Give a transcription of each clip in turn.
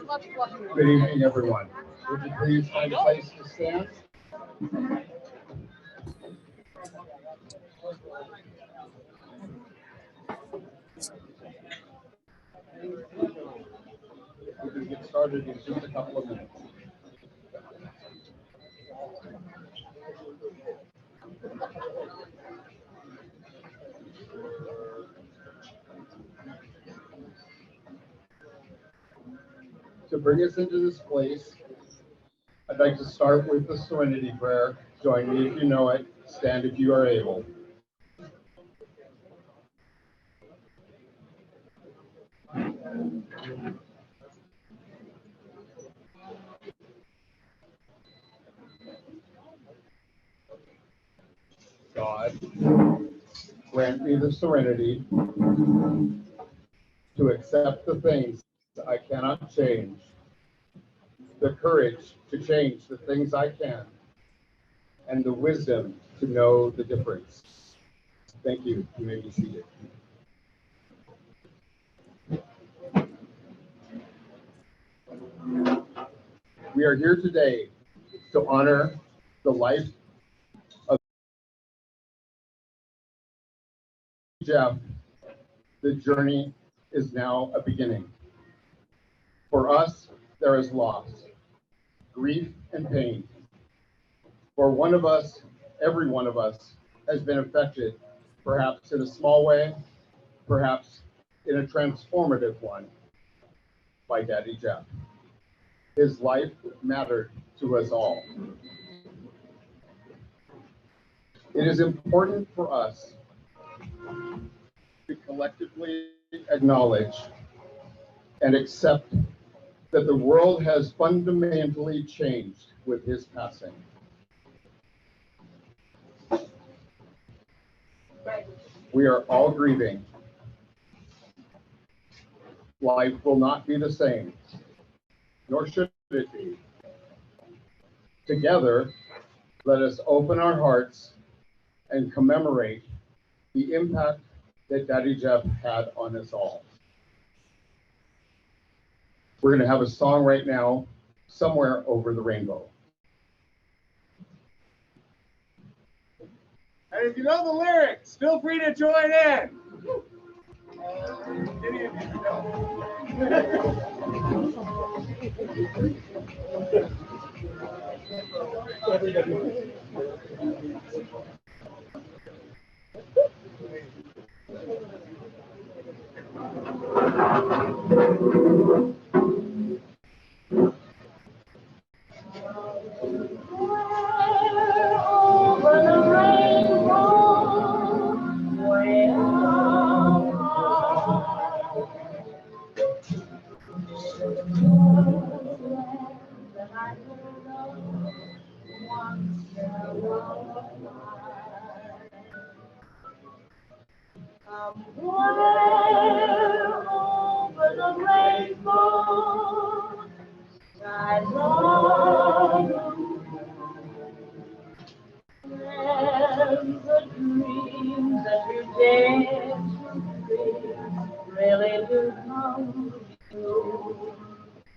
Good evening, everyone. Would you please find a place to stand? We can get started in just a couple of minutes. To bring us into this place, I'd like to start with the Serenity Prayer. Join me if you know it. Stand if you are able. God, grant me the serenity to accept the things I cannot change, the courage to change the things I can, and the wisdom to know the difference. Thank you. You may be seated. We are here today to honor the life of Jeff. The journey is now a beginning. For us, there is loss, grief, and pain. For one of us, every one of us has been affected, perhaps in a small way, perhaps in a transformative one, by Daddy Jeff. His life mattered to us all. It is important for us to collectively acknowledge and accept that the world has fundamentally changed with his passing. We are all grieving. Life will not be the same, nor should it be. Together, let us open our hearts and commemorate the impact that Daddy Jeff had on us all. We're going to have a song right now, Somewhere Over the Rainbow. And if you know the lyrics, feel free to join in.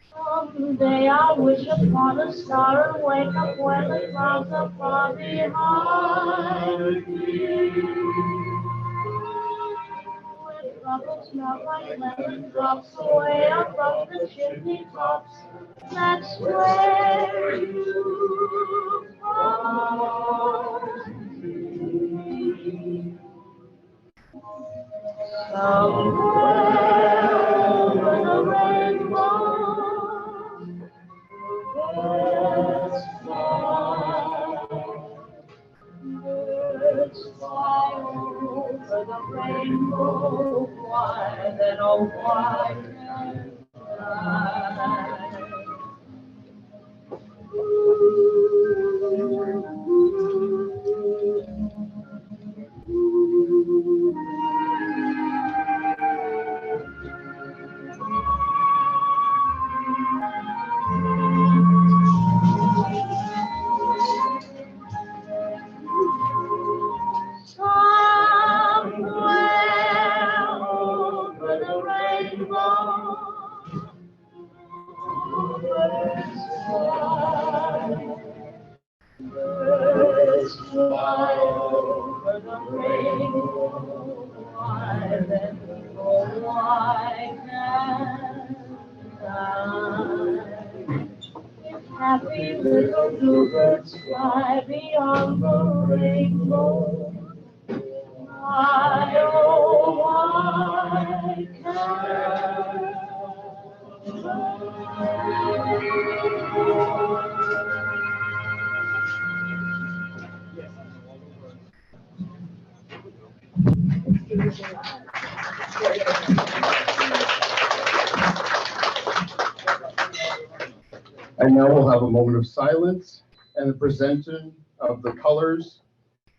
Someday I'll wish upon a star and wake up when the clouds are far behind me. With bubbles melt like lemon drops away above the chimney tops. That's where you find me. Somewhere over the rainbow. Birds fly over the rainbow, wide and oh, wide and wide. happy little bluebirds fly beyond the rainbow. Why, oh, why can't And now we'll have a moment of silence and the presentation of the colors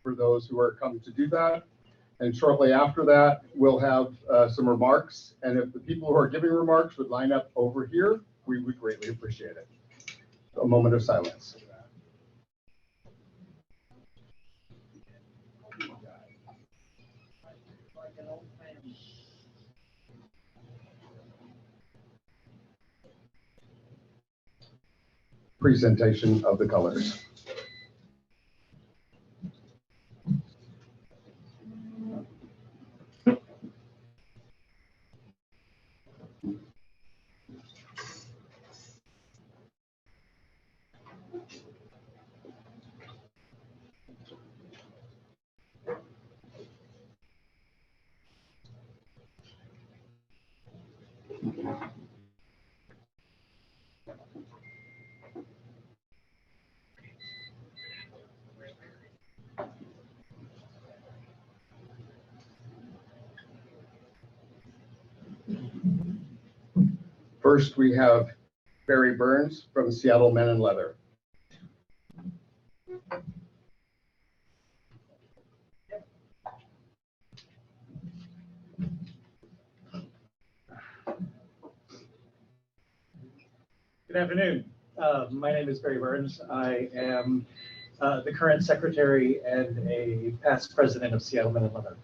for those who are coming to do that. And shortly after that, we'll have some remarks. And if the people who are giving remarks would line up over here, we would greatly appreciate it. A moment of silence. Presentation of the colors. First, we have Barry Burns from Seattle Men in Leather. Good afternoon. My name is Barry Burns. I am the current secretary and a past president of Seattle Men in Leather.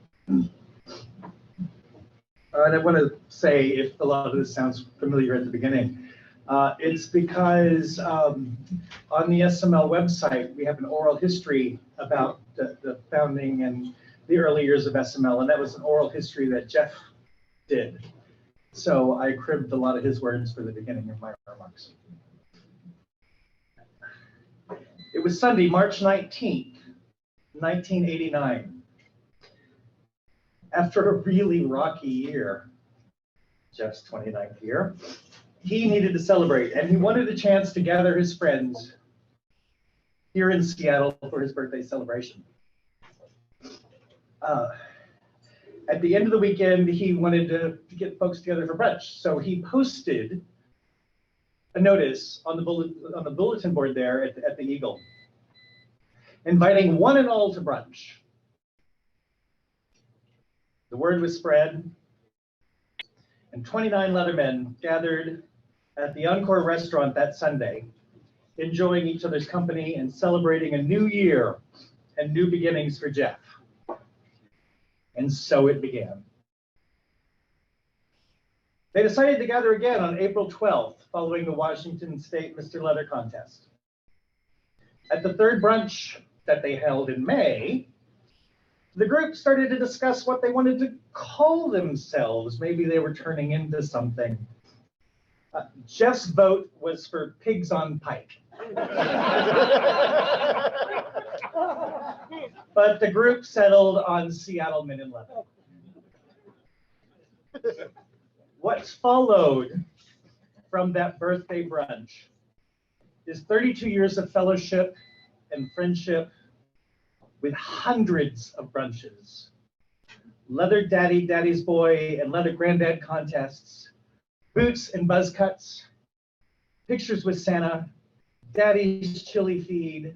And I want to say, if a lot of this sounds familiar at the beginning, it's because on the SML website, we have an oral history about the founding and the early years of SML, and that was an oral history that Jeff did. So I cribbed a lot of his words for the beginning of my remarks. It was Sunday, March 19th, 1989. After a really rocky year, Jeff's 29th year, he needed to celebrate, and he wanted a chance to gather his friends here in Seattle for his birthday celebration. At the end of the weekend, he wanted to get folks together for brunch, so he posted a notice on the bulletin board there at the Eagle, inviting one and all to brunch. The word was spread, and 29 Leathermen gathered at the Encore restaurant that Sunday, enjoying each other's company and celebrating a new year and new beginnings for Jeff. And so it began. They decided to gather again on April 12th, following the Washington State Mr. Leather contest. At the third brunch that they held in May, the group started to discuss what they wanted to call themselves. Maybe they were turning into something. Jeff's vote was for Pigs on Pike. But the group settled on Seattle Men in Leather. What's followed from that birthday brunch is 32 years of fellowship and friendship with hundreds of brunches, leather daddy, daddy's boy, and leather granddad contests, boots and buzz cuts, pictures with Santa, daddy's chili feed,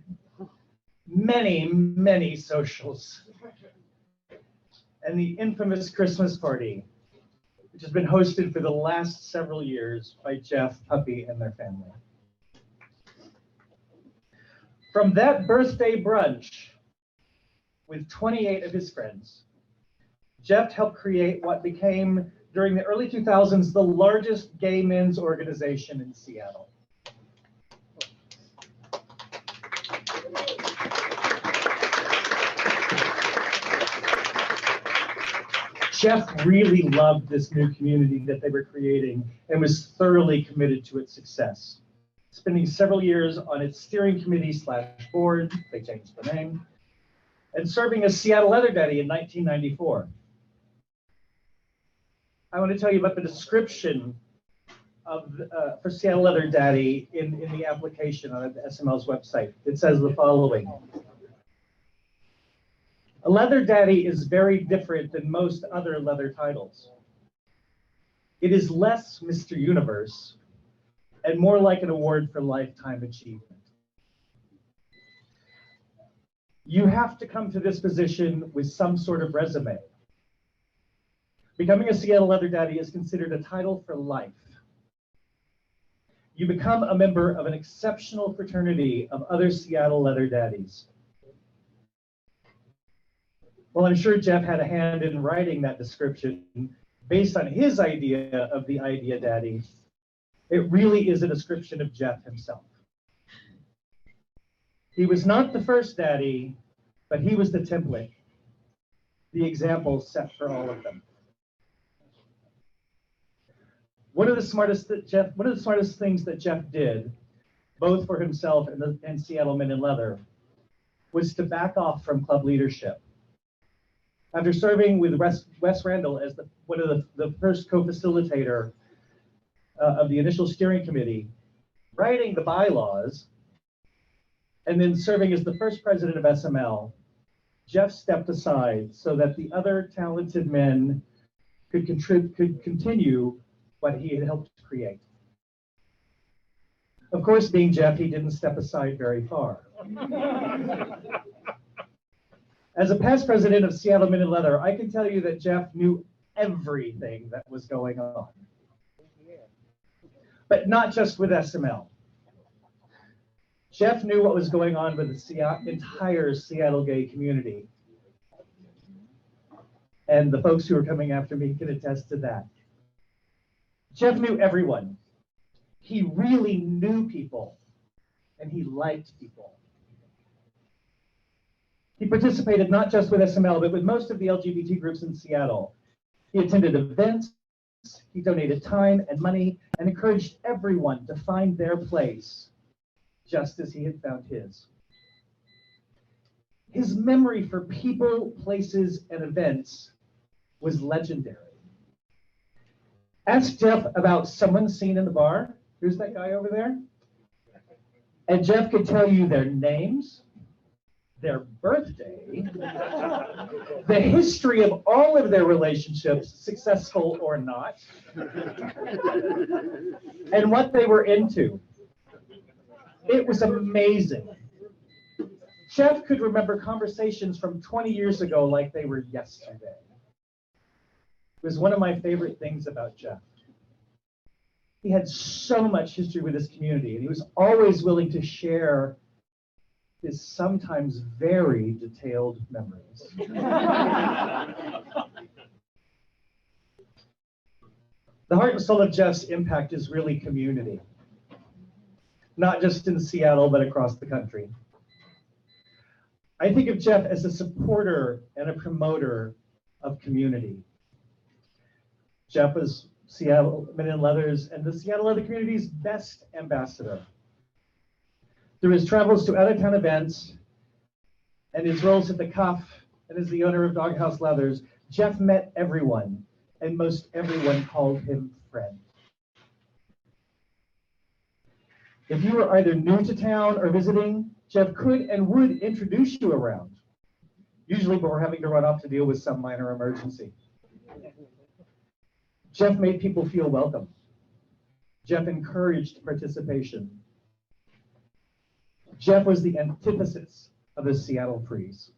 many, many socials, and the infamous Christmas party, which has been hosted for the last several years by Jeff, Puppy, and their family. From that birthday brunch with 28 of his friends, Jeff helped create what became, during the early 2000s, the largest gay men's organization in Seattle. Jeff really loved this new community that they were creating and was thoroughly committed to its success. spending several years on its steering committee / board, they changed the name, and serving as Seattle Leather Daddy in 1994. I want to tell you about the description of for Seattle Leather Daddy in the application on the SML's website. It says the following. A leather daddy is very different than most other leather titles. It is less Mr. Universe and more like an award for lifetime achievement. You have to come to this position with some sort of resume. Becoming a Seattle Leather Daddy is considered a title for life. You become a member of an exceptional fraternity of other Seattle Leather Daddies. Well, I'm sure Jeff had a hand in writing that description based on his idea of the Idea Daddy. It really is a description of Jeff himself. He was not the first daddy, but he was the template, the example set for all of them. One of the smartest things that Jeff did, both for himself and Seattle Men in Leather, was to back off from club leadership. After serving with Wes Randall as one of the first co-facilitator of the initial steering committee, writing the bylaws, and then serving as the first president of SML, Jeff stepped aside so that the other talented men could continue what he had helped create. Of course, being Jeff, he didn't step aside very far. As a past president of Seattle Men in Leather, I can tell you that Jeff knew everything that was going on. But not just with SML. Jeff knew what was going on with the entire Seattle gay community. And the folks who are coming after me can attest to that. Jeff knew everyone. He really knew people, and he liked people. He participated not just with SML, but with most of the LGBT groups in Seattle. He attended events, he donated time and money, and encouraged everyone to find their place, just as he had found his. His memory for people, places, and events was legendary. Ask Jeff about someone seen in the bar. Who's that guy over there? And Jeff could tell you their names, their birthday, the history of all of their relationships, successful or not, and what they were into. It was amazing. Jeff could remember conversations from 20 years ago like they were yesterday. It was one of my favorite things about Jeff. He had so much history with his community, and he was always willing to share his sometimes very detailed memories. The heart and soul of Jeff's impact is really community, not just in Seattle, but across the country. I think of Jeff as a supporter and a promoter of community. Jeff was Seattle Men in Leather's and the Seattle Leather community's best ambassador. Through his travels to out-of-town events and his roles at the Cuff and as the owner of Doghouse Leathers, Jeff met everyone, and most everyone called him friend. If you were either new to town or visiting, Jeff could and would introduce you around, usually before having to run off to deal with some minor emergency. Jeff made people feel welcome. Jeff encouraged participation. Jeff was the antithesis of the Seattle Freeze.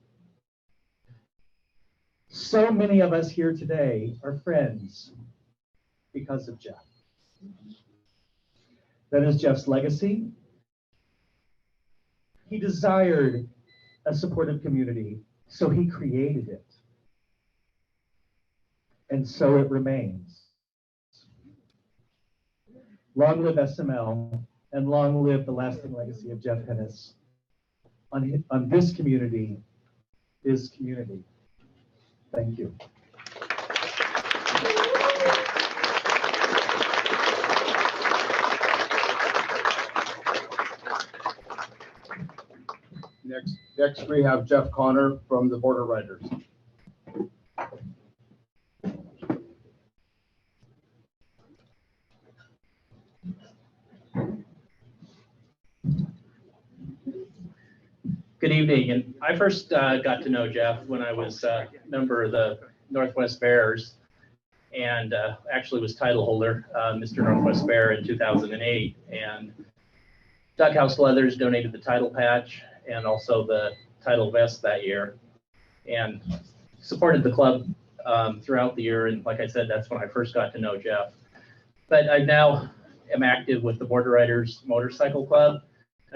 So many of us here today are friends because of Jeff. That is Jeff's legacy. He desired a supportive community, so he created it. And so it remains. Long live SML, and long live the lasting legacy of Jeff Henness on this community, his community. Thank you. Next we have Jeff Connor from the Border Riders. Good evening, and I first got to know Jeff when I was a member of the Northwest Bears, and actually was title holder, Mr. Northwest Bear in 2008. And Doug House Leathers donated the title patch and also the title vest that year, and supported the club throughout the year. And like I said, that's when I first got to know Jeff. But I now am active with the Border Riders Motorcycle Club.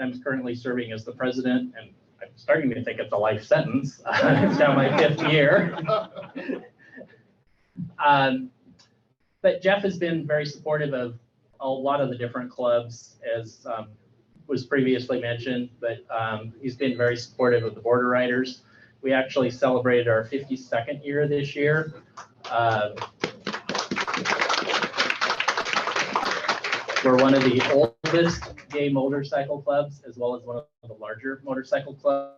I'm currently serving as the president, and I'm starting to think it's a life sentence. It's now my 5th year. But Jeff has been very supportive of a lot of the different clubs, as was previously mentioned, but he's been very supportive of the Border Riders. We actually celebrated our 52nd year this year. We're one of the oldest gay motorcycle clubs, as well as one of the larger motorcycle clubs.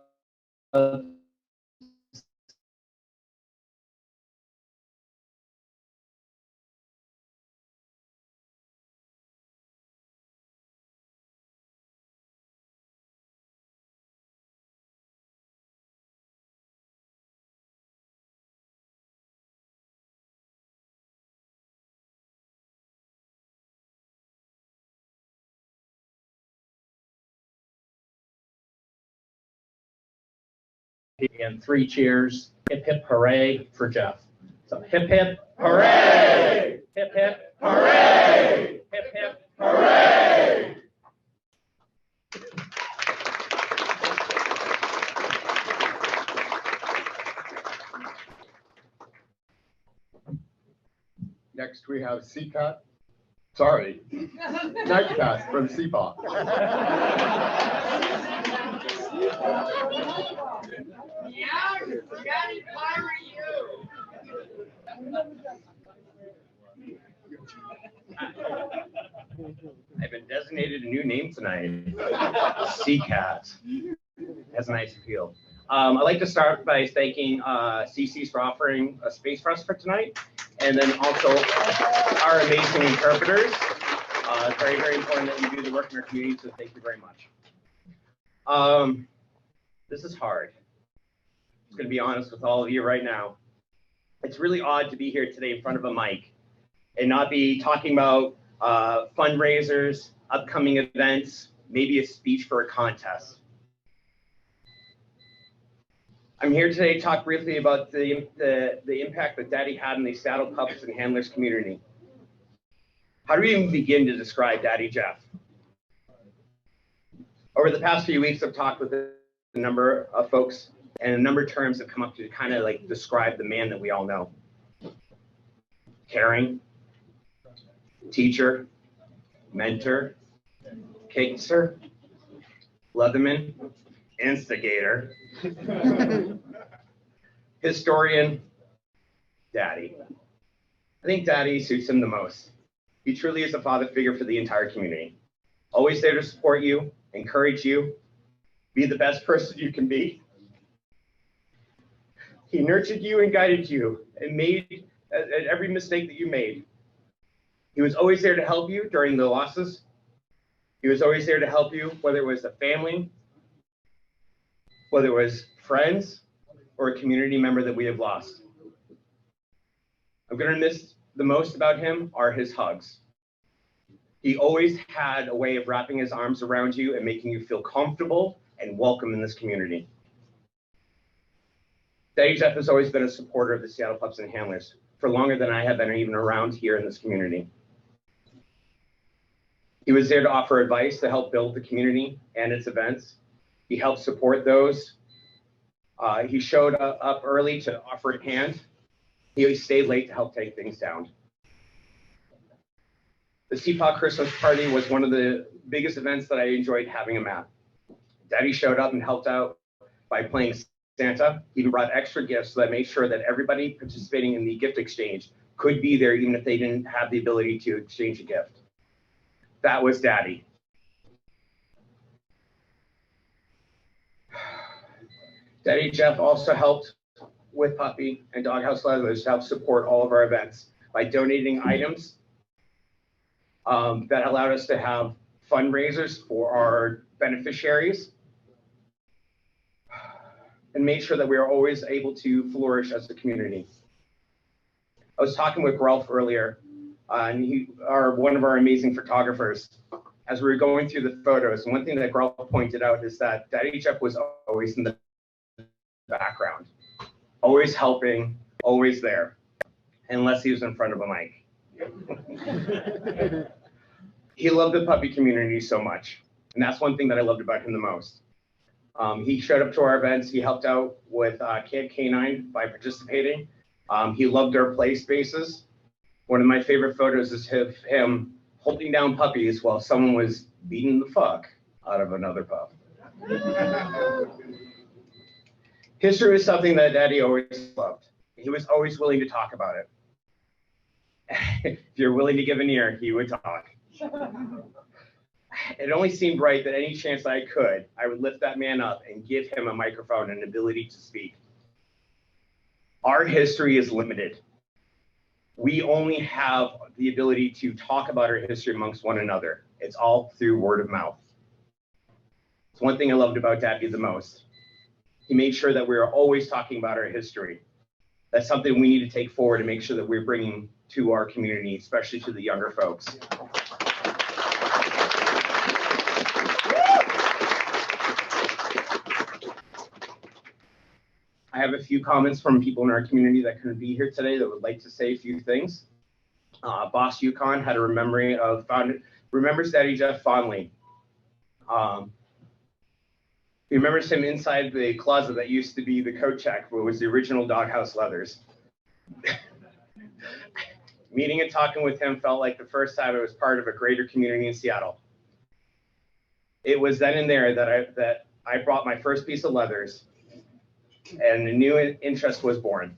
And 3 cheers. Hip hip hooray for Jeff. So hip hip hooray! Hip hip hooray! Hip hip hooray! Next we have Nightcat from CPA. I've been designated a new name tonight. CCAT. Has a nice appeal. I'd like to start by thanking CC's for offering a space for us for tonight, and then also our amazing interpreters. It's very, very important that you do the work in our community, so thank you very much. This is hard. I'm going to be honest with all of you right now. It's really odd to be here today in front of a mic and not be talking about fundraisers, upcoming events, maybe a speech for a contest. I'm here today to talk briefly about the impact that Daddy had in the Saddle Pups and Handlers community. How do we even begin to describe Daddy Jeff? Over the past few weeks, I've talked with a number of folks, and a number of terms have come up to kind of like describe the man that we all know. Caring, teacher, mentor, kickster, leatherman, instigator, historian, Daddy. I think Daddy suits him the most. He truly is a father figure for the entire community. Always there to support you, encourage you, be the best person you can be. He nurtured you and guided you and made at every mistake that you made. He was always there to help you during the losses. He was always there to help you, whether it was a family, whether it was friends, or a community member that we have lost. I'm going to miss the most about him are his hugs. He always had a way of wrapping his arms around you and making you feel comfortable and welcome in this community. Daddy Jeff has always been a supporter of the Seattle Pups and Handlers for longer than I have been even around here in this community. He was there to offer advice to help build the community and its events. He helped support those. He showed up early to offer a hand. He stayed late to help take things down. The CPA Christmas party was one of the biggest events that I enjoyed having him at. Daddy showed up and helped out by playing Santa. He brought extra gifts so that made sure that everybody participating in the gift exchange could be there even if they didn't have the ability to exchange a gift. That was Daddy. Daddy Jeff also helped with Puppy and Doghouse Leathers to help support all of our events by donating items that allowed us to have fundraisers for our beneficiaries and made sure that we are always able to flourish as a community. I was talking with Ralph earlier, and one of our amazing photographers, as we were going through the photos. And one thing that Ralph pointed out is that Daddy Jeff was always in the background, always helping, always there, unless he was in front of a mic. He loved the puppy community so much, and that's one thing that I loved about him the most. He showed up to our events. He helped out with Camp Canine by participating. He loved our play spaces. One of my favorite photos is of him holding down puppies while someone was beating the fuck out of another pup. History was something that Daddy always loved. He was always willing to talk about it. If you're willing to give an ear, he would talk. It only seemed right that any chance I could, I would lift that man up and give him a microphone and ability to speak. Our history is limited. We only have the ability to talk about our history amongst one another. It's all through word of mouth. It's one thing I loved about Daddy the most. He made sure that we were always talking about our history. That's something we need to take forward and make sure that we're bringing to our community, especially to the younger folks. I have a few comments from people in our community that couldn't be here today that would like to say a few things. Boss Yukon had a remembers Daddy Jeff fondly. He remembers him inside the closet that used to be the coat check, where was the original Doghouse Leathers. Meeting and talking with him felt like the first time I was part of a greater community in Seattle. It was then and there that I brought my first piece of leathers, and a new interest was born.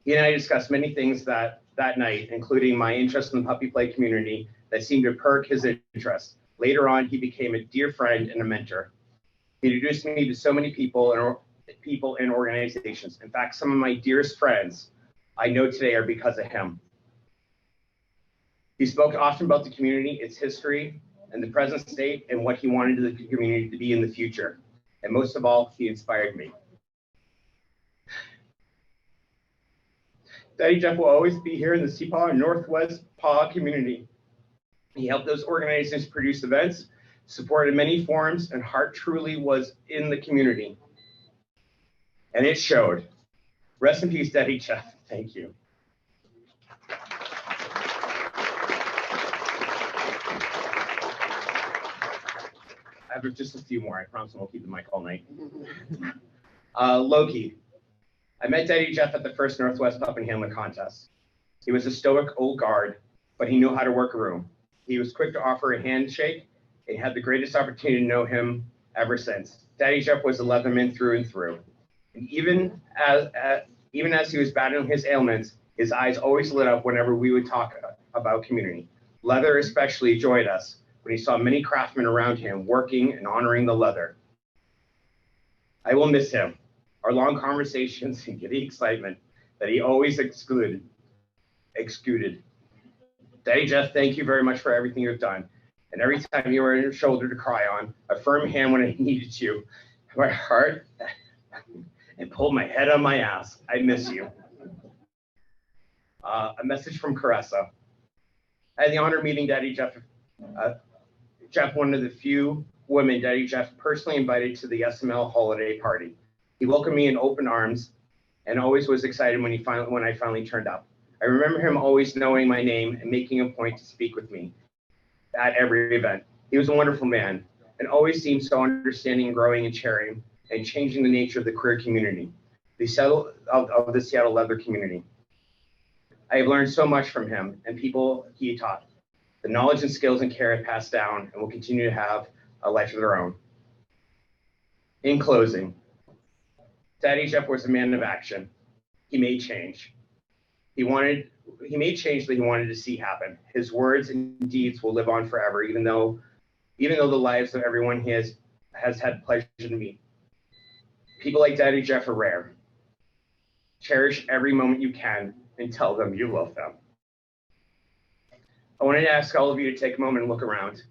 He and I discussed many things that night, including my interest in the puppy play community that seemed to perk his interest. Later on, he became a dear friend and a mentor. He introduced me to so many people and organizations. In fact, some of my dearest friends I know today are because of him. He spoke often about the community, its history, and the present state, and what he wanted the community to be in the future. And most of all, he inspired me. Daddy Jeff will always be here in the Seapaw and Northwest Paw community. He helped those organizations produce events, supported many forums, and heart truly was in the community. And it showed. Rest in peace, Daddy Jeff. Thank you. I have just a few more. I promise I won't keep the mic all night. Loki. I met Daddy Jeff at the first Northwest Pup and Handler contest. He was a stoic old guard, but he knew how to work a room. He was quick to offer a handshake and had the greatest opportunity to know him ever since. Daddy Jeff was a Leatherman through and through. And even as he was battling his ailments, his eyes always lit up whenever we would talk about community. Leather especially joyed us when he saw many craftsmen around him working and honoring the leather. I will miss him. Our long conversations and giddy excitement that he always exuded. Daddy Jeff, thank you very much for everything you've done. And every time you were on your shoulder to cry on, a firm hand when I needed you, my heart, and pulled my head on my ass. I miss you. A message from Caressa. I had the honor of meeting Daddy Jeff. Jeff, one of the few women Daddy Jeff personally invited to the SML holiday party. He welcomed me in open arms and always was excited when I finally turned up. I remember him always knowing my name and making a point to speak with me at every event. He was a wonderful man and always seemed so understanding, growing, and sharing, and changing the nature of the queer community, the Seattle leather community. I have learned so much from him and people he taught. The knowledge and skills and care I passed down and will continue to have a life of their own. In closing, Daddy Jeff was a man of action. He made change. He made change that he wanted to see happen. His words and deeds will live on forever, even though the lives of everyone he has had pleasure to meet. People like Daddy Jeff are rare. Cherish every moment you can and tell them you love them. I wanted to ask all of you to take a moment and look around.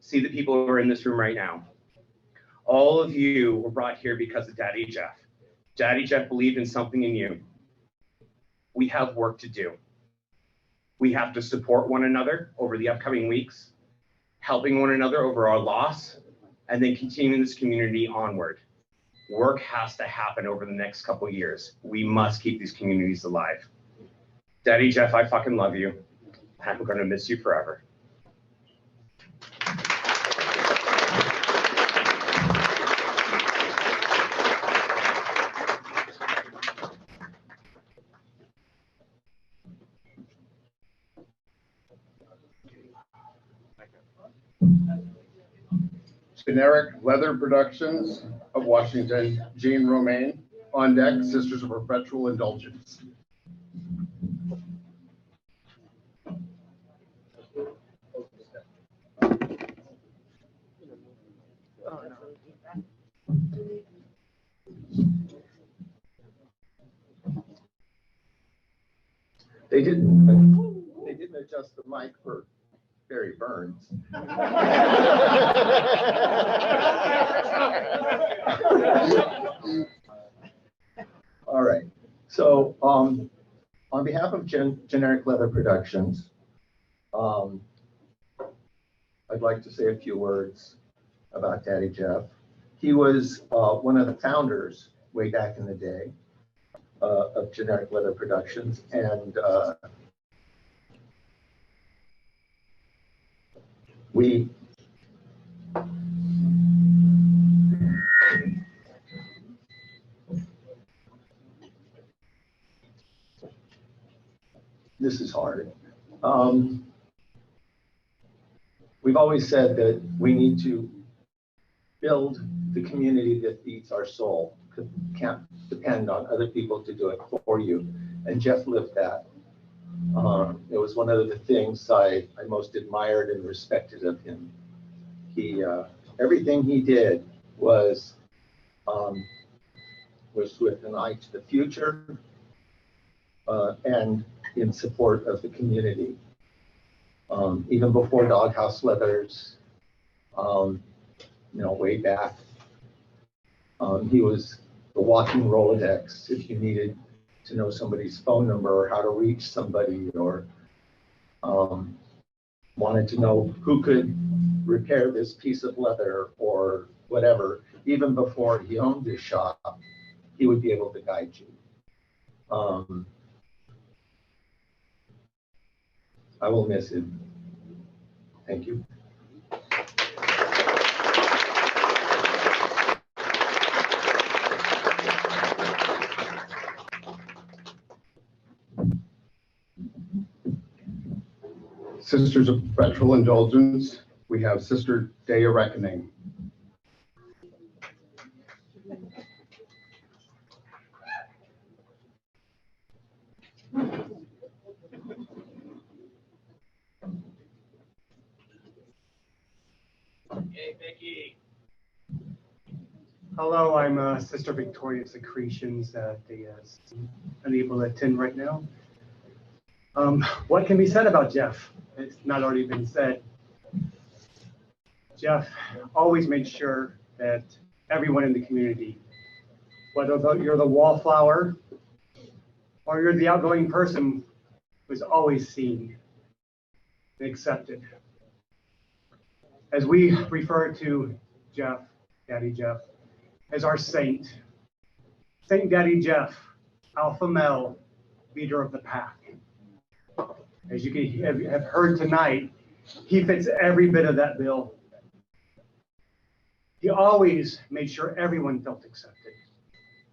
See the people who are in this room right now. All of you were brought here because of Daddy Jeff. Daddy Jeff believed in something in you. We have work to do. We have to support one another over the upcoming weeks, helping one another over our loss, and then continuing this community onward. Work has to happen over the next couple of years. We must keep these communities alive. Daddy Jeff, I fucking love you. I'm gonna miss you forever. Generic Leather Productions of Washington, Jean Romaine. On deck, Sisters of Perpetual Indulgence. They didn't adjust the mic for Barry Burns. All right. So on behalf of Generic Leather Productions, I'd like to say a few words about Daddy Jeff. He was one of the founders way back in the day of Generic Leather Productions, and this is hard. We've always said that we need to build the community that feeds our soul. Can't depend on other people to do it for you. And Jeff lived that. It was one of the things I most admired and respected of him. He everything he did was with an eye to the future and in support of the community. Even before Doghouse Leathers, way back, he was the walking Rolodex if you needed to know somebody's phone number or how to reach somebody, or wanted to know who could repair this piece of leather or whatever. Even before he owned his shop, he would be able to guide you. I will miss him. Thank you. Sisters of Perpetual Indulgence, we have Sister Day of Reckoning. Hey, Becky. Hello, I'm Sister Victoria Secretions. They unable to attend right now. What can be said about Jeff? It's not already been said. Jeff always made sure that everyone in the community, whether you're the wallflower or you're the outgoing person, was always seen and accepted. As we refer to Jeff, Daddy Jeff, as our saint, Saint Daddy Jeff, alpha male, leader of the pack. As you can have heard tonight, he fits every bit of that bill. He always made sure everyone felt accepted.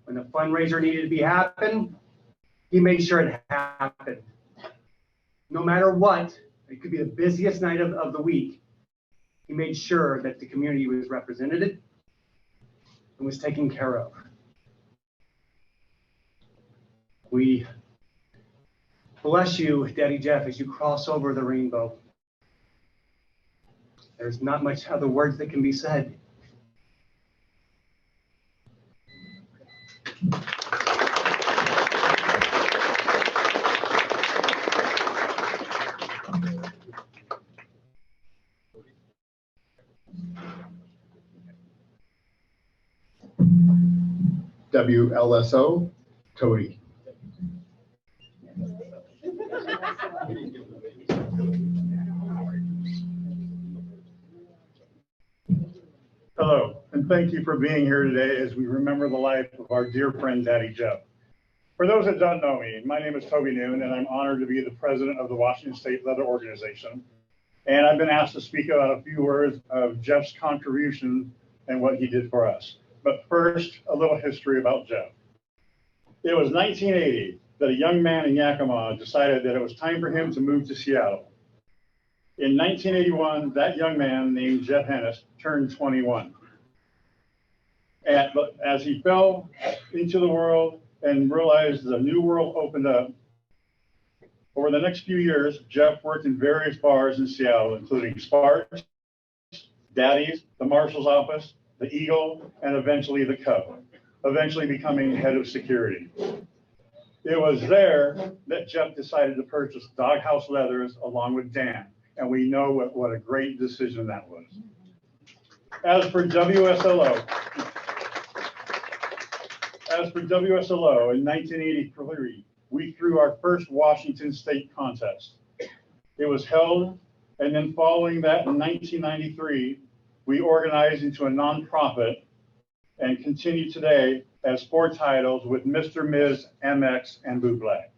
When a fundraiser needed to happen, he made sure it happened. No matter what, it could be the busiest night of the week, he made sure that the community was represented and was taken care of. We bless you, Daddy Jeff, as you cross over the rainbow. There's not much other words that can be said. WLSO, Cody. Hello, and thank you for being here today as we remember the life of our dear friend, Daddy Jeff. For those that don't know me, my name is Toby Noon, and I'm honored to be the president of the Washington State Leather Organization. And I've been asked to speak about a few words of Jeff's contribution and what he did for us. But first, a little history about Jeff. It was 1980 that a young man in Yakima decided that it was time for him to move to Seattle. In 1981, that young man named Jeff Henness turned 21. But as he fell into the world and realized the new world opened up, over the next few years, Jeff worked in various bars in Seattle, including Sparks, Daddy's, the Marshal's Office, the Eagle, and eventually the Cub, eventually becoming head of security. It was there that Jeff decided to purchase Doghouse Leathers along with Dan, and we know what a great decision that was. As for WSLO, in 1983, we threw our first Washington State contest. It was held, and then following that in 1993, we organized into a nonprofit and continue today as 4 titles with Mr., Ms., MX, and Buble.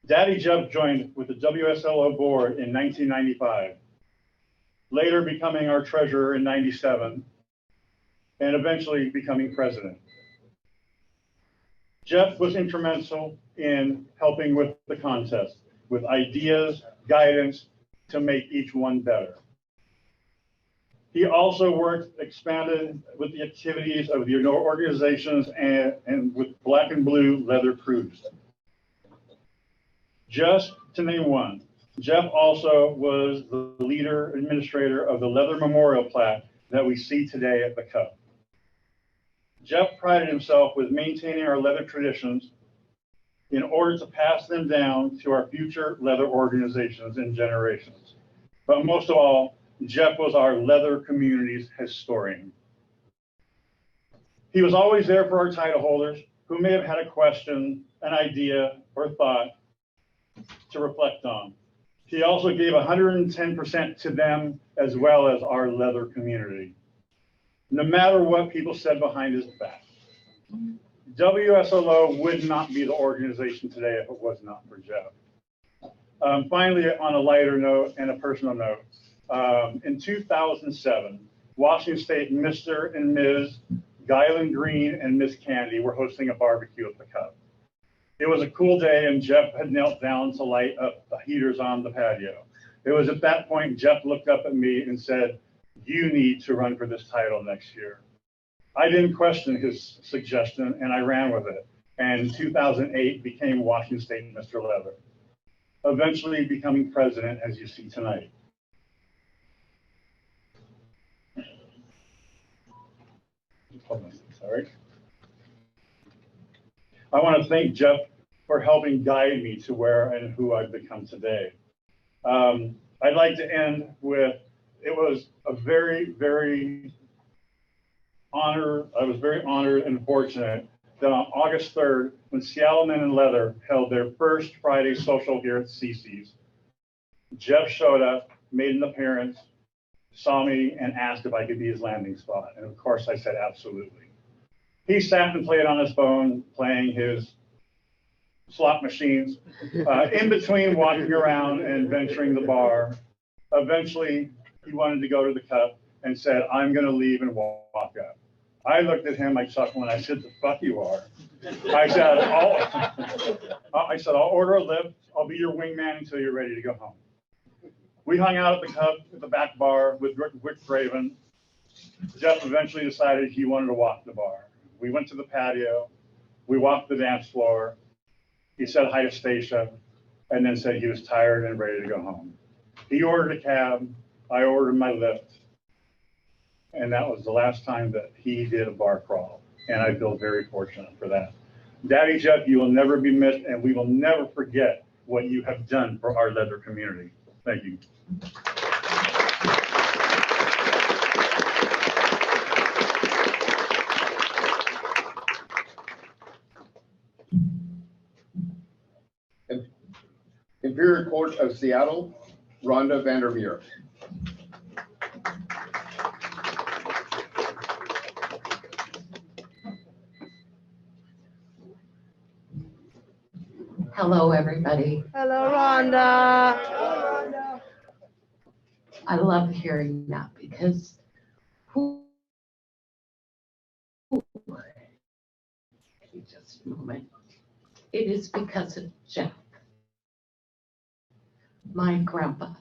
Daddy Jeff joined with the WSLO board in 1995, later becoming our treasurer in 97, and eventually becoming president. Jeff was instrumental in helping with the contest, with ideas, guidance to make each one better. He also expanded with the activities of the organizations and with Black and Blue Leather Crews. Just to name one, Jeff also was the leader administrator of the Leather Memorial Plaque that we see today at the Cup. Jeff prided himself with maintaining our leather traditions in order to pass them down to our future leather organizations and generations. But most of all, Jeff was our leather community's historian. He was always there for our title holders who may have had a question, an idea, or thought to reflect on. He also gave 110% to them as well as our leather community, no matter what people said behind his back. WSLO would not be the organization today if it was not for Jeff. Finally, on a lighter note and a personal note, in 2007, Washington State Mr. and Ms. Guyland Green and Miss Candy were hosting a barbecue at the Cup. It was a cool day and Jeff had knelt down to light up the heaters on the patio. It was at that point Jeff looked up at me and said, "You need to run for this title next year." I didn't question his suggestion and I ran with it. And in 2008 became Washington State Mr. Leather, eventually becoming president as you see tonight. Sorry. I want to thank Jeff for helping guide me to where and who I've become today. I'd like to end with, it was a very, very I was very honored and fortunate that on August 3rd, when Seattle Men in Leather held their first Friday social here at CC's, Jeff showed up, made an appearance, saw me, and asked if I could be his landing spot. And of course, I said absolutely. He sat and played on his phone, playing his slot machines, in between walking around and venturing the bar. Eventually, he wanted to go to the Cup and said, "I'm going to leave and walk up." I looked at him, I chuckled, and I said, "The fuck you are." I said, I'll order a lift. I'll be your wingman until you're ready to go home. We hung out at the Cup at the back bar with Rick Craven. Jeff eventually decided he wanted to walk the bar. We went to the patio. We walked the dance floor. He said hi to Stacia and then said he was tired and ready to go home. He ordered a cab. I ordered my lift. And that was the last time that he did a bar crawl. and I feel very fortunate for that. Daddy Jeff, you will never be missed, and we will never forget what you have done for our leather community. Thank you. Inferior Court of Seattle, Rhonda Vanderveer. Hello, everybody. Hello, Rhonda. I love hearing that because just a moment. It is because of Jeff, my grandpa,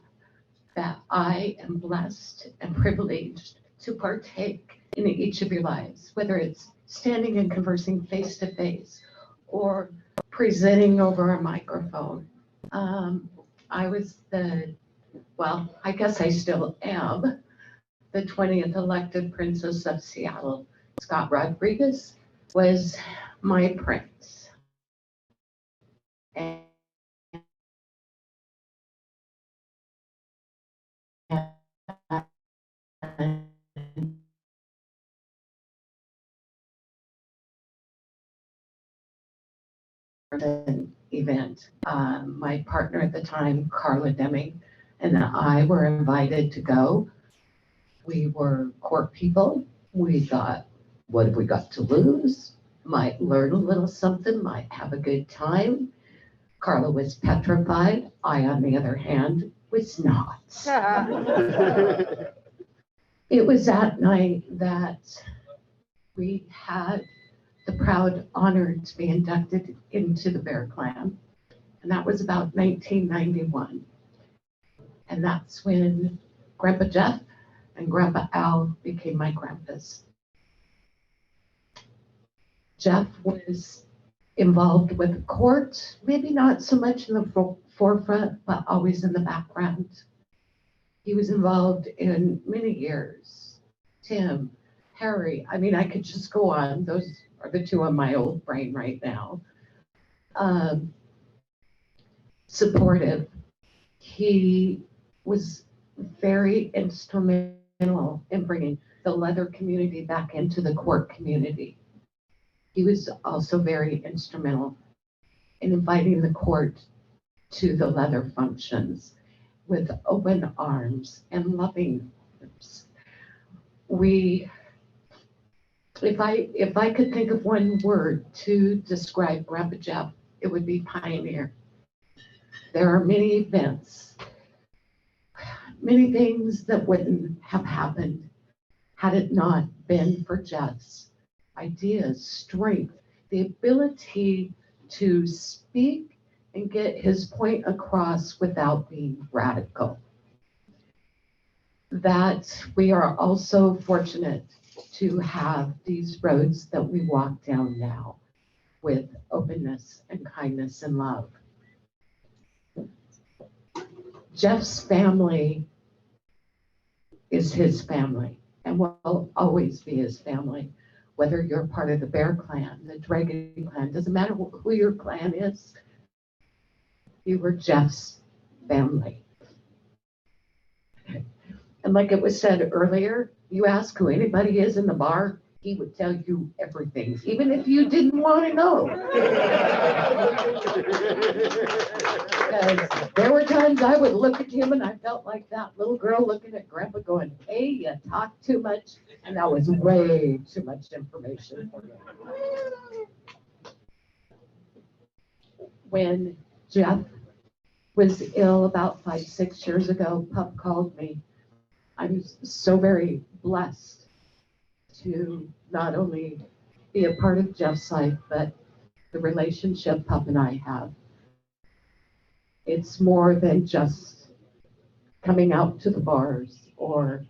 that I am blessed and privileged to partake in each of your lives, whether it's standing and conversing face to face or presenting over a microphone. I was I guess I still am, the 20th elected Princess of Seattle. Scott Rodriguez was my prince. And event. My partner at the time, Carla Deming, and I were invited to go. We were court people. We thought, what have we got to lose? Might learn a little something, might have a good time. Carla was petrified. I, on the other hand, was not. It was that night that we had the proud honor to be inducted into the Bear Clan. And that was about 1991. And that's when Grandpa Jeff and Grandpa Al became my grandpas. Jeff was involved with the court, maybe not so much in the forefront, but always in the background. He was involved in many years. Tim, Harry, I mean, I could just go on. Those are the two on my old brain right now. Supportive. He was very instrumental in bringing the leather community back into the court community. He was also very instrumental in inviting the court to the leather functions with open arms and loving arms. If I could think of one word to describe Grandpa Jeff, it would be pioneer. There are many events, many things that wouldn't have happened had it not been for Jeff's ideas, strength, the ability to speak and get his point across without being radical. That we are also fortunate to have these roads that we walk down now with openness and kindness and love. Jeff's family is his family and will always be his family. Whether you're part of the Bear Clan, the Dragon Clan, doesn't matter who your clan is, you were Jeff's family. And like it was said earlier, you ask who anybody is in the bar, he would tell you everything, even if you didn't want to know. Because there were times I would look at him and I felt like that little girl looking at Grandpa going, hey, you talk too much. And that was way too much information for me. When Jeff was ill about 5-6 years ago, Pup called me. I'm so very blessed to not only be a part of Jeff's life, but the relationship Pup and I have. It's more than just coming out to the bars or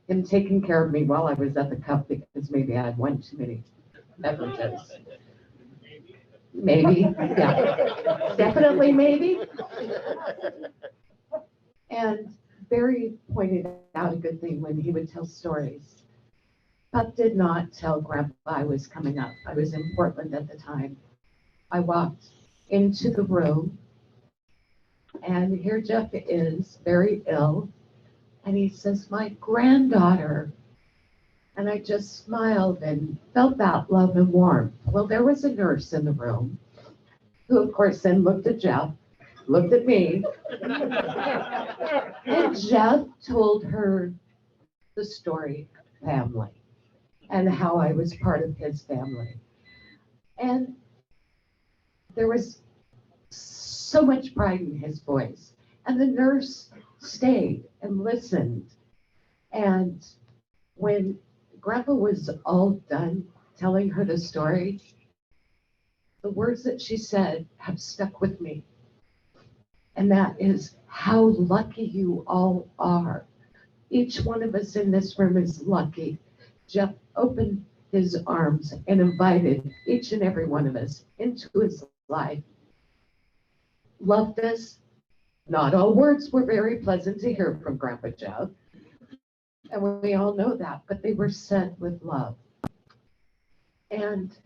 him taking care of me while I was at the cup because maybe I had one too many beverages. Maybe, yeah, definitely maybe. And Barry pointed out a good thing when he would tell stories. but did not tell Grandpa I was coming up. I was in Portland at the time. I walked into the room, and here Jeff is, very ill, and he says, "My granddaughter." And I just smiled and felt that love and warmth. Well, there was a nurse in the room who, of course, then looked at Jeff, looked at me, and Jeff told her the story of family and how I was part of his family. And there was so much pride in his voice. And the nurse stayed and listened. And when Grandpa was all done telling her the story, the words that she said have stuck with me. And that is how lucky you all are. Each one of us in this room is lucky. Jeff opened his arms and invited each and every one of us into his life. Loved us. Not all words were very pleasant to hear from Grandpa Jeff. And we all know that, but they were said with love. And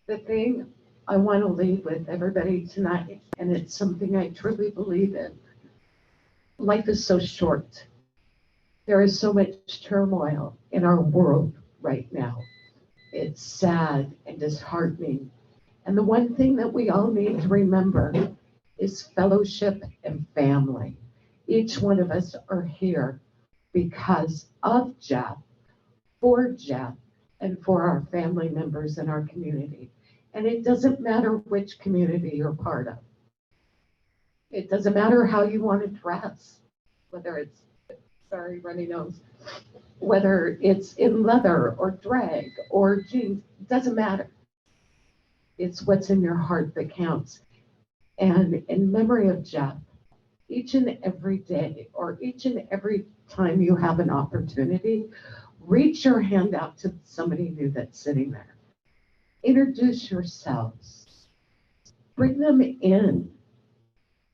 the thing I want to leave with everybody tonight, and it's something I truly believe in, life is so short. There is so much turmoil in our world right now. It's sad and disheartening. And the one thing that we all need to remember is fellowship and family. Each one of us are here because of Jeff, for Jeff, and for our family members in our community. And it doesn't matter which community you're part of. It doesn't matter how you want to dress, whether it's, sorry, runny nose, whether it's in leather or drag or jeans, it doesn't matter. It's what's in your heart that counts. And in memory of Jeff, each and every day, or each and every time you have an opportunity, reach your hand out to somebody new that's sitting there. Introduce yourselves. Bring them in.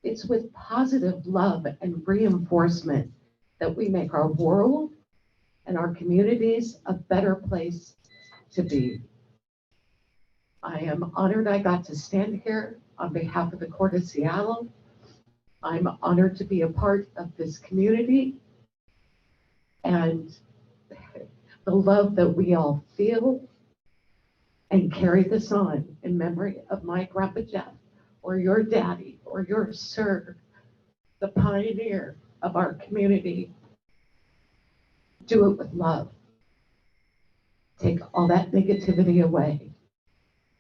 It's with positive love and reinforcement that we make our world and our communities a better place to be. I am honored I got to stand here on behalf of the Court of Seattle. I'm honored to be a part of this community and the love that we all feel, and carry this on in memory of my Grandpa Jeff, or your daddy, or your sir, the pioneer of our community. Do it with love. Take all that negativity away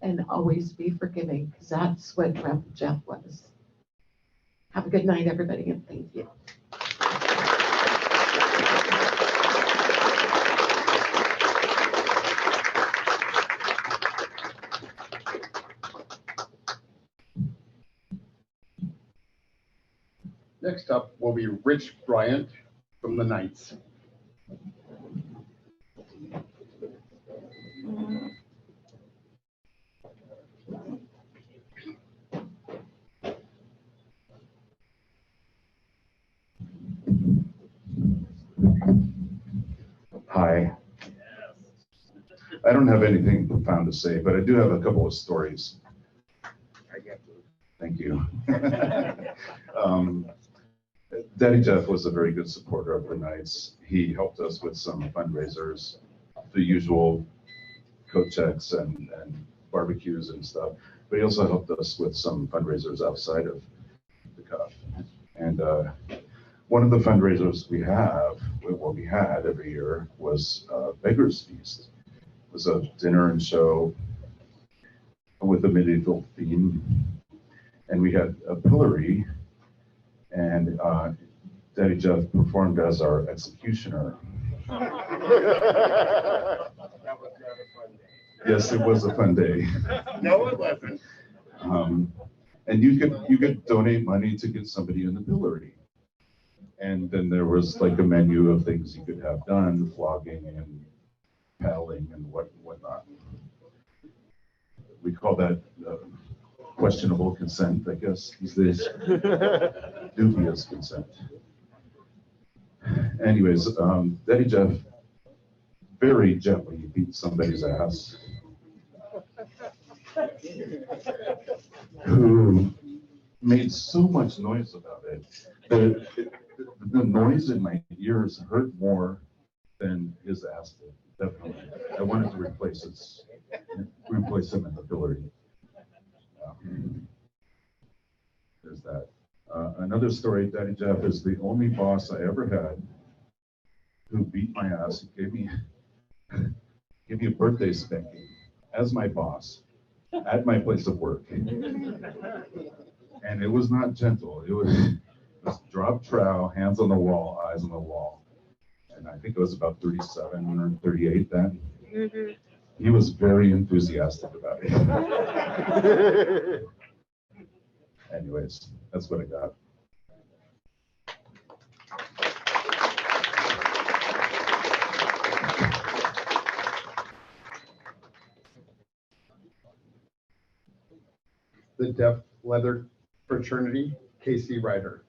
and always be forgiving, because that's what Grandpa Jeff was. Have a good night, everybody, and thank you. Next up will be Rich Bryant from the Knights. Hi. I don't have anything profound to say, but I do have a couple of stories. Thank you. Daddy Jeff was a very good supporter of the Knights. He helped us with some fundraisers, the usual coat checks and barbecues and stuff, but he also helped us with some fundraisers outside of the cuff. And one of the fundraisers we had every year was Beggar's Feast. It was a dinner and show with a medieval theme. And we had a pillory, and Daddy Jeff performed as our executioner. That was not a fun day. Yes, it was a fun day. No, it wasn't. And you could donate money to get somebody in the pillory. And then there was like a menu of things you could have done, flogging and paddling and whatnot. We call that questionable consent, I guess, these days. Dubious consent. Anyways, Daddy Jeff very gently beat somebody's ass, who made so much noise about it that the noise in my ears hurt more than his ass did. Definitely, I wanted to replace him in the pillory. There's that. Another story, Daddy Jeff is the only boss I ever had who beat my ass. He gave me a birthday spanking as my boss at my place of work. And it was not gentle. It was drop trow, hands on the wall, eyes on the wall. And I think it was about 37 or 38 then. He was very enthusiastic about it. Anyways, that's what I got. The Deaf Leather Fraternity, Casey Ryder.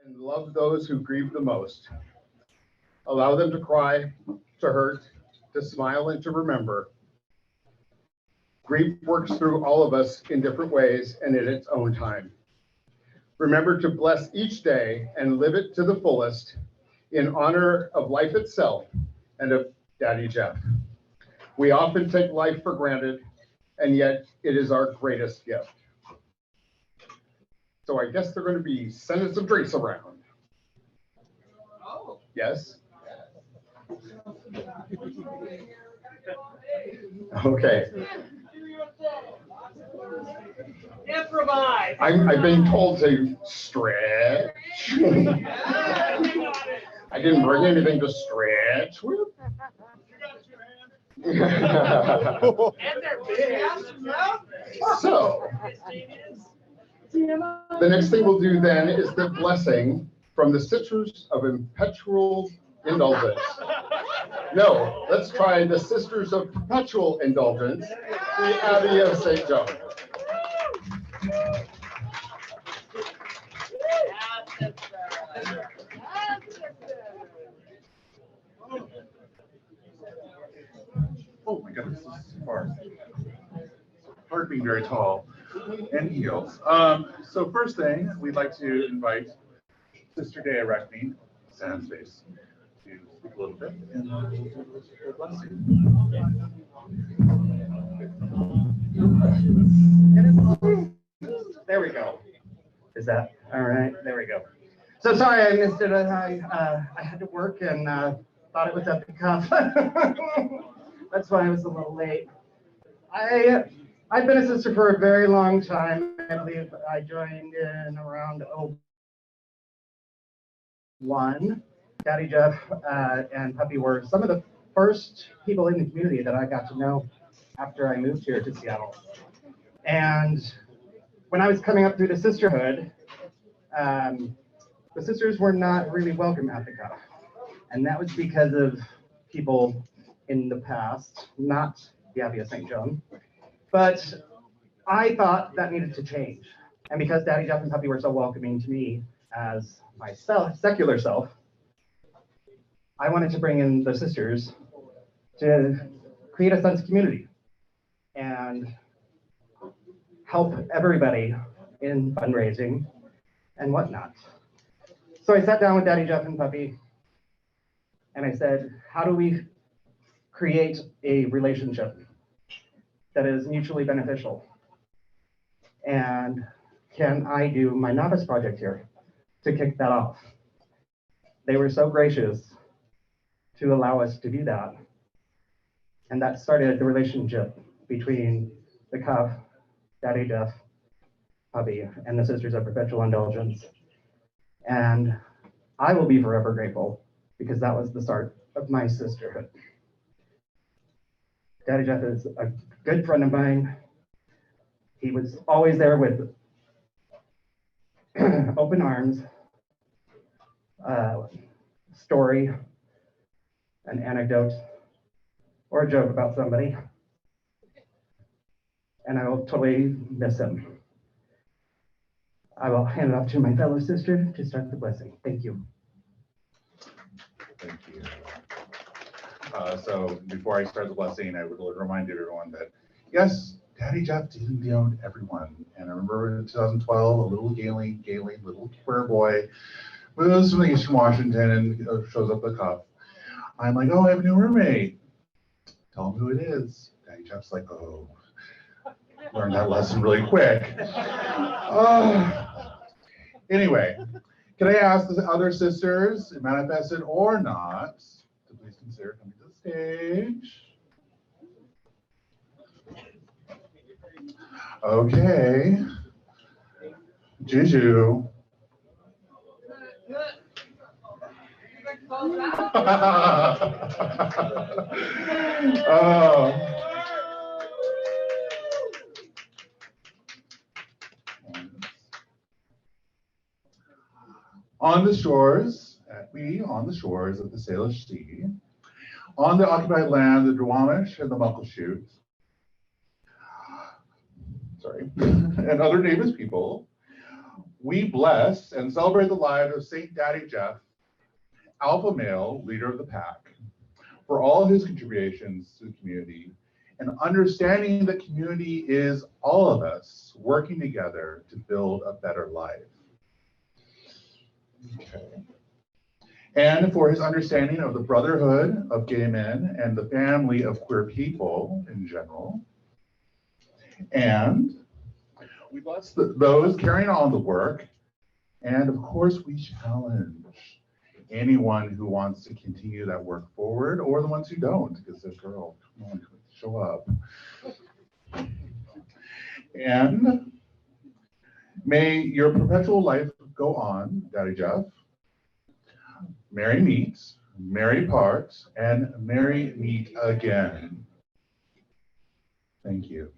and love those who grieve the most. Allow them to cry, to hurt, to smile, and to remember. Grief works through all of us in different ways and in its own time. Remember to bless each day and live it to the fullest in honor of life itself and of Daddy Jeff. We often take life for granted, and yet it is our greatest gift. So I guess they're going to be sending some drinks around. Yes? Okay. Improvise. I've been told to stretch. I didn't bring anything to stretch with. And they're big. So, the next thing we'll do then is the blessing from the Sisters of Perpetual Indulgence. No, let's try the Sisters of Perpetual Indulgence, the Abbey of St. John. Oh my goodness, this is too far. Hard being very tall and heels. So first thing, we'd like to invite Sister Dea Reckney, Sam's face, to speak a little bit and we'll bless you. There we go. Is that all right? There we go. So sorry I missed it. I had to work and thought it was at the cuff. That's why I was a little late. I've been a sister for a very long time. I believe I joined in around 01. Daddy Jeff and Puppy were some of the first people in the community that I got to know after I moved here to Seattle. And when I was coming up through the sisterhood, the sisters were not really welcome at the cuff. And that was because of people in the past, not the Abbey of St. John. But I thought that needed to change. And because Daddy Jeff and Puppy were so welcoming to me as my secular self, I wanted to bring in the sisters to create a sense of community and help everybody in fundraising and whatnot. So I sat down with Daddy Jeff and Puppy and I said, how do we create a relationship that is mutually beneficial? And can I do my novice project here to kick that off? They were so gracious to allow us to do that. And that started the relationship between the cuff, Daddy Jeff, Puppy, and the Sisters of Perpetual Indulgence. And I will be forever grateful because that was the start of my sisterhood. Daddy Jeff is a good friend of mine. He was always there with open arms, story, an anecdote, or a joke about somebody. And I will totally miss him. I will hand it off to my fellow sister to start the blessing. Thank you. Thank you. So before I start the blessing, I would remind everyone that, yes, Daddy Jeff didn't own everyone. And I remember in 2012, a little Gaylene, little queer boy, moves from Eastern Washington and shows up at the cuff. I'm like, oh, I have a new roommate. Tell him who it is. Daddy Jeff's like, oh, learned that lesson really quick. Anyway, can I ask the other sisters, manifested or not, to please consider coming to the stage? Okay. Juju. Oh. On the shores, on the shores of the Salish Sea, on the occupied land, the Duwamish and the Muckleshoot, and other nameless people, we bless and celebrate the lives of St. Daddy Jeff, alpha male, leader of the pack, for all his contributions to the community and understanding that community is all of us working together to build a better life. Okay. And for his understanding of the brotherhood of gay men and the family of queer people in general. And we bless those carrying on the work. And of course, we challenge anyone who wants to continue that work forward or the ones who don't, because they're girl, come on, show up. And may your perpetual life go on, Daddy Jeff. Merry meet, merry part, and merry meet again. Thank you.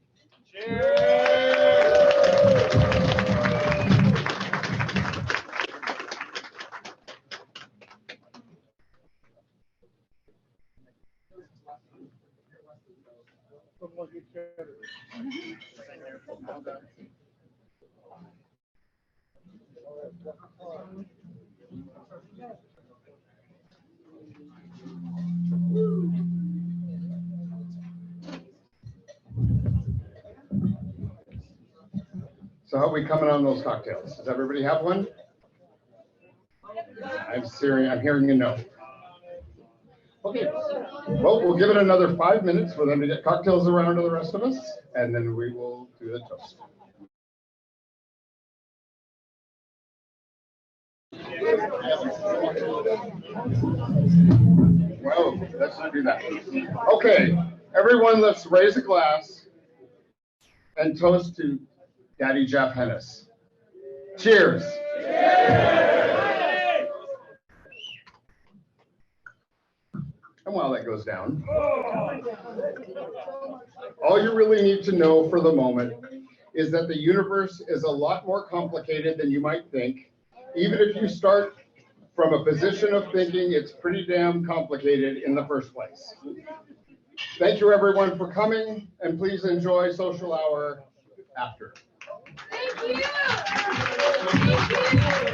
So how are we coming on those cocktails? Does everybody have one? I'm hearing a no. Okay, well, we'll give it another 5 minutes for them to get cocktails around to the rest of us, and then we will do the toast. Well, let's not do that. Okay, everyone, let's raise a glass and toast to Daddy Jeff Henness. Cheers. And while that goes down, all you really need to know for the moment is that the universe is a lot more complicated than you might think. Even if you start from a position of thinking it's pretty damn complicated in the first place. Thank you everyone for coming, and please enjoy social hour after. Thank you. Thank you.